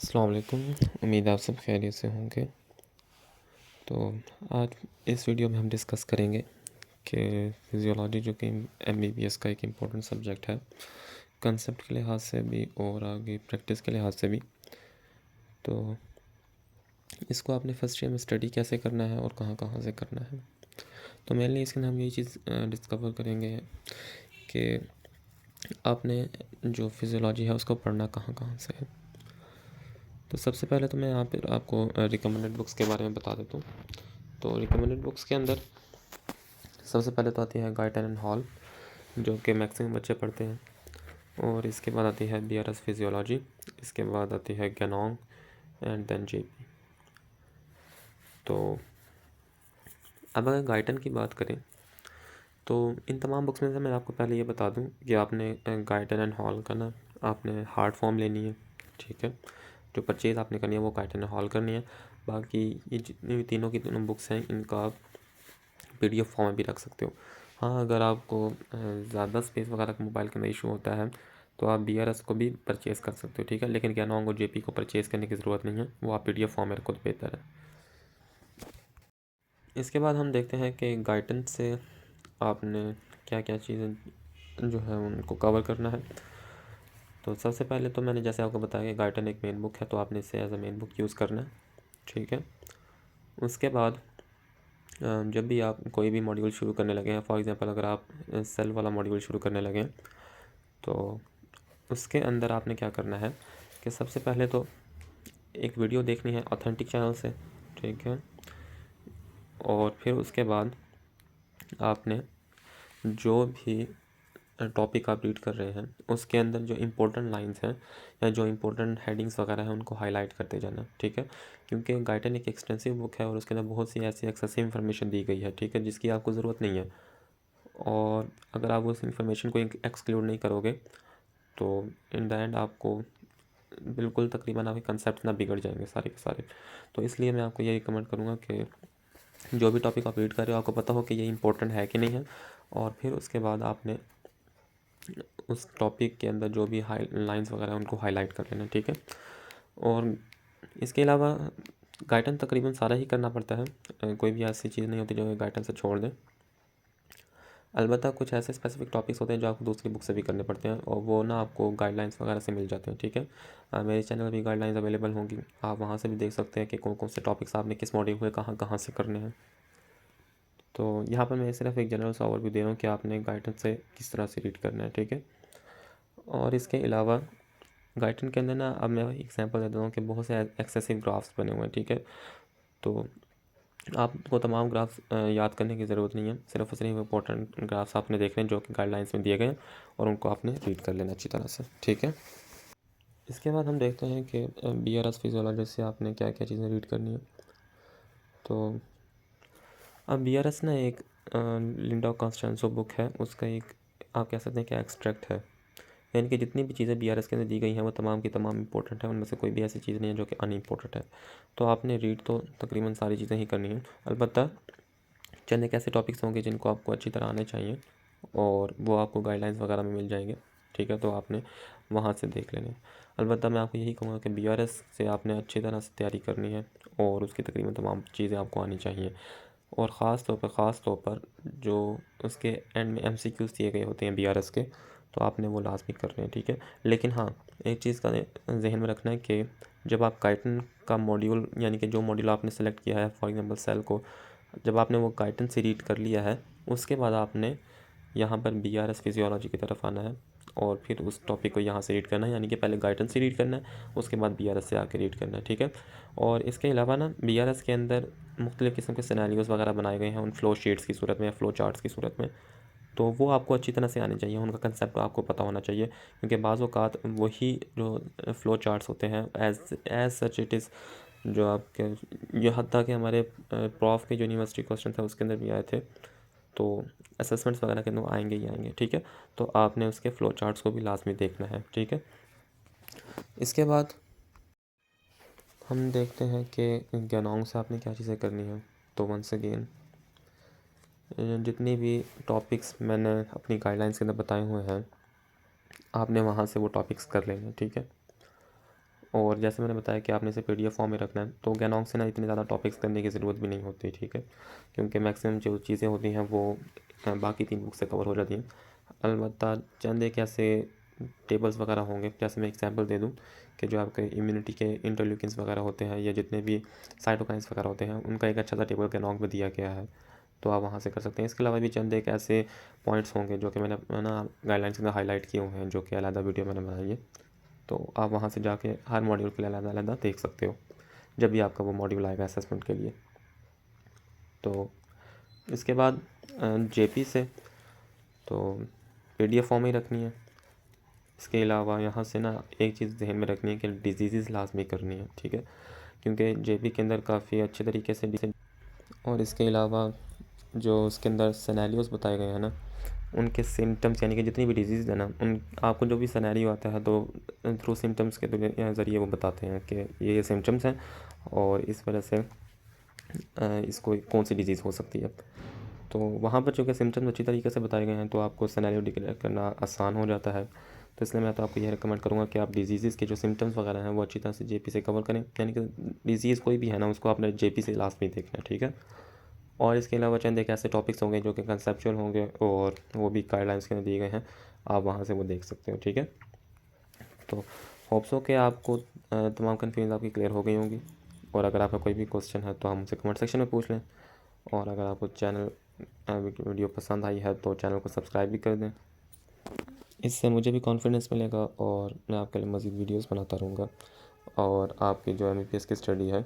अस्सलाम वालेकुम। उम्मीद है आप सब खैरियत से होंगे। तो आज इस वीडियो में हम डिस्कस करेंगे कि फिज़ियोलॉजी जो कि एमबीबीएस का एक इम्पोर्टेंट सब्जेक्ट है, कंसेप्ट के लिहाज से भी और आगे प्रैक्टिस के लिहाज से भी। तो इसको आपने फर्स्ट ईयर में स्टडी कैसे करना है और कहाँ कहाँ से करना है। तो मेनली इसके अंदर हम यही चीज़ डिस्कवर करेंगे कि आपने जो फिज़ियोलॉजी है उसको पढ़ना कहाँ कहाँ से है। तो सबसे पहले तो मैं यहाँ पर आपको रिकमेंडेड बुक्स के बारे में बता देता हूँ। तो रिकमेंडेड बुक्स के अंदर सबसे पहले तो आती है गाइटन एंड हॉल, जो कि मैक्सिमम बच्चे पढ़ते हैं, और इसके बाद आती है बीआरएस फिजियोलॉजी, इसके बाद आती है गैनोंग एंड देन जेपी। तो अब अगर गाइटन की बात करें तो इन तमाम बुक्स में से मैं आपको पहले ये बता दूं कि आपने गाइटन एंड हॉल का ना आपने हार्ड फॉर्म लेनी है, ठीक है। जो परचेज़ आपने करनी है वो गाइटन एंड हॉल करनी है। बाकी ये जितनी भी तीनों की तीनों बुक्स हैं इनका आप PDF फॉर्म में भी रख सकते हो। हाँ, अगर आपको ज़्यादा स्पेस वगैरह का मोबाइल के अंदर इशू होता है तो आप BRS को भी परचेज़ कर सकते हो, ठीक है। लेकिन गैनोंग और JP को परचेज़ करने की ज़रूरत नहीं है, वो आप PDF फॉर्म में रखो तो बेहतर है। इसके बाद हम देखते हैं कि गाइडेंस से आपने क्या क्या चीज़ें जो है उनको कवर करना है। तो सबसे पहले तो मैंने जैसे आपको बताया कि गाइडन एक मेन बुक है, तो आपने इसे as a main book use करना है, ठीक है। उसके बाद जब भी आप कोई भी मॉड्यूल शुरू करने लगे हैं, फॉर एग्ज़ाम्पल अगर आप सेल वाला मॉड्यूल शुरू करने लगे हैं तो उसके अंदर आपने क्या करना है कि सबसे पहले तो एक वीडियो देखनी है ऑथेंटिक चैनल से, ठीक है। और फिर उसके बाद आपने जो भी टॉपिक आप रीड कर रहे हैं उसके अंदर जो इम्पोर्टेंट लाइंस हैं या जो इम्पोर्टेंट हेडिंग्स वगैरह हैं उनको हाईलाइट करते जाना, ठीक है। क्योंकि गाइडन एक एक्सटेंसिव बुक है और उसके अंदर बहुत सी ऐसी एक्सेसिव इन्फॉर्मेशन दी गई है, ठीक है, जिसकी आपको ज़रूरत नहीं है। और अगर आप उस इन्फॉर्मेशन को एक्सक्लूड नहीं करोगे तो इन द एंड आपको बिल्कुल तकरीबन आपके कंसेप्ट ना बिगड़ जाएंगे सारे के सारे। तो इसलिए मैं आपको ये रिकमेंड करूँगा कि जो भी टॉपिक आप रीड कर रहे हो आपको पता हो कि ये इंपॉर्टेंट है कि नहीं है, और फिर उसके बाद आपने उस टॉपिक के अंदर जो भी हाई लाइंस वगैरह उनको हाईलाइट कर लेना, ठीक है। और इसके अलावा गाइडन तकरीबन सारा ही करना पड़ता है, कोई भी ऐसी चीज़ नहीं होती जो गाइडन से छोड़ दें। अलबत्ता कुछ ऐसे स्पेसिफिक टॉपिक्स होते हैं जो आपको दूसरी बुक से भी करने पड़ते हैं और वो ना आपको गाइडलाइंस वगैरह से मिल जाते हैं, ठीक है। मेरे चैनल पर भी गाइडलाइंस अवेलेबल होंगी, आप वहाँ से भी देख सकते हैं कि कौन कौन से टॉपिक्स आपने किस मॉड्यूल में कहाँ कहाँ से करने हैं। तो यहाँ पर मैं सिर्फ एक जनरल सा ओवरव्यू दे रहा हूँ कि आपने गाइडेंस से किस तरह से रीड करना है, ठीक है। और इसके अलावा गाइडन के अंदर ना अब मैं एग्जांपल दे दूँ कि बहुत से एक्सेसिव ग्राफ्स बने हुए हैं, ठीक है। तो आपको तमाम ग्राफ्स याद करने की ज़रूरत नहीं है, सिर्फ और सिर्फ इंपॉर्टेंट ग्राफ्स आपने देखने हैं जो कि गाइडलाइंस में दिए गए हैं और उनको आपने रीड कर लेना अच्छी तरह से, ठीक है। इसके बाद हम देखते हैं कि BRS फिजियोलॉजी से आपने क्या क्या चीज़ें रीड करनी है। तो अब BRS ना एक लिंडा कॉन्स्टेंसो बुक है, उसका एक आप कह सकते हैं कि एक्सट्रैक्ट है, यानी कि जितनी भी चीज़ें BRS के अंदर दी गई हैं वो तमाम की तमाम इंपॉर्टेंट है, उनमें से कोई भी ऐसी चीज़ नहीं है जो कि अनइम्पोर्टेंट है। तो आपने रीड तो तकरीबन सारी चीज़ें ही करनी है, अलबत्ता चंद एक ऐसे टॉपिक्स होंगे जिनको आपको अच्छी तरह आने चाहिए और वो आपको गाइडलाइंस वगैरह में मिल जाएंगे, ठीक है। तो आपने वहाँ से देख लेने। अलबत्ता मैं आपको यही कहूँगा कि BRS से आपने अच्छी तरह से तैयारी करनी है और उसकी तकरीबन तमाम चीज़ें आपको आनी चाहिए, और ख़ास तौर पर जो उसके एंड में MCQs दिए गए होते हैं BRS के, तो आपने वो लाजमी करने हैं, ठीक है। लेकिन हाँ, एक चीज़ का जहन में रखना है कि जब आप गाइडन का मॉड्यूल यानी कि जो मॉड्यूल आपने सेलेक्ट किया है, फॉर एग्जांपल सेल को, जब आपने वो गाइडन से रीड कर लिया है उसके बाद आपने यहाँ पर BRS फिजियोलॉजी की तरफ आना है और फिर उस टॉपिक को यहाँ से रीड करना है, यानी कि पहले गाइडेंस से रीड करना है उसके बाद BRS से आके रीड करना है, ठीक है। और इसके अलावा ना BRS के अंदर मुख्तलिफ़ किस्म के सिनेरियोज़ वगैरह बनाए गए हैं उन फ्लो शीट्स की सूरत में या फ्लो चार्ट्स की सूरत में, तो वो आपको अच्छी तरह से आने चाहिए, उनका कंसेप्ट आपको पता होना चाहिए, क्योंकि बाज़ औक़ात वही जो फ्लो चार्ट्स होते हैं एज सच इट इज़ जो आपके यहाँ तक कि हमारे प्रॉफ के जो यूनिवर्सिटी क्वेश्चन थे उसके अंदर भी आए थे, तो असेसमेंट्स वगैरह के अंदर आएंगे ही आएंगे, ठीक है। तो आपने उसके फ़्लो चार्ट्स को भी लाजमी देखना है, ठीक है। इसके बाद हम देखते हैं कि गैनोंग से आपने क्या चीज़ें करनी है। तो वंस अगेन जितनी भी टॉपिक्स मैंने अपनी गाइडलाइंस के अंदर बताए हुए हैं आपने वहाँ से वो टॉपिक्स कर लेने, ठीक है। और जैसे मैंने बताया कि आपने इसे PDF फॉर्म में रखना है, तो गैनोंग से ना इतने ज़्यादा टॉपिक्स करने की ज़रूरत भी नहीं होती, ठीक है, क्योंकि मैक्सिमम जो चीज़ें होती हैं वो बाकी 3 बुक से कवर हो जाती हैं। अलबत्ता चंद एक ऐसे टेबल्स वगैरह होंगे, जैसे मैं एग्जांपल दे दूं कि जो आपके इम्यूनिटी के इंटरल्यूकिन्स वगैरह होते हैं या जितने भी साइटोकाइंस वगैरह होते हैं, उनका एक अच्छा सा टेबल गैनोंग में दिया गया है, तो आप वहाँ से कर सकते हैं। इसके अलावा भी चंद एक ऐसे पॉइंट्स होंगे जो कि मैंने ना गाइडलाइंस के अंदर हाईलाइट किए हुए हैं, जो कि अलग वीडियो मैंने बनाई है, तो आप वहाँ से जाके हर मॉड्यूल के लिए अलग अलग देख सकते हो जब भी आपका वो मॉड्यूल आएगा असेसमेंट के लिए। तो इसके बाद JP से तो PDF फॉर्म ही रखनी है। इसके अलावा यहाँ से ना एक चीज़ ध्यान में रखनी है कि डिजीज़ लाजमी करनी है, ठीक है, क्योंकि JP के अंदर काफ़ी अच्छे तरीके से और इसके अलावा जो उसके अंदर सिनेरियोस बताए गए हैं ना, उनके सिम्टम्स यानी कि जितनी भी डिजीज़ है ना, उन आपको जो भी सिनेरियो आता है तो थ्रू सिम्टम्स के ज़रिए वो बताते हैं कि ये सिम्टम्स हैं और इस वजह से इसको कौन सी डिज़ीज़ हो सकती है। तो वहाँ पर चूँकि सिम्टम्स अच्छी तरीके से बताए गए हैं तो आपको सिनेरियो डिक्लेयर करना आसान हो जाता है। तो इसलिए मैं तो आपको यह रिकमेंड करूँगा कि आप डिजीज़ के जो सिम्टम्स वगैरह हैं वो अच्छी तरह से JP से कवर करें, यानी कि डिज़ीज़ कोई भी है ना उसको आपने JP से लास्ट में देखना है, ठीक है। और इसके अलावा चंद एक ऐसे टॉपिक्स होंगे जो कि कंसेप्चुअल होंगे और वो भी गाइडलाइंस के अंदर दिए गए हैं, आप वहाँ से वो देख सकते हो, ठीक है। तो होप्स हो कि आपको तमाम कन्फ्यूजन आपकी क्लियर हो गई होंगी, और अगर आपका कोई भी क्वेश्चन है तो हम मुझसे कमेंट सेक्शन में पूछ लें, और अगर आपको चैनल वीडियो पसंद आई है तो चैनल को सब्सक्राइब भी कर दें। इससे मुझे भी कॉन्फिडेंस मिलेगा और मैं आपके लिए मज़ीद वीडियोस बनाता रहूँगा, और आपकी जो MBBS की स्टडी है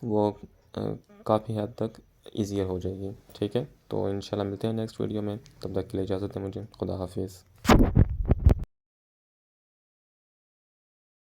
वो काफ़ी हद तक ईज़ियर हो जाएगी, ठीक है। तो इंशाल्लाह मिलते हैं नेक्स्ट वीडियो में, तब तक के लिए इजाज़त दें मुझे। खुदा हाफिज़।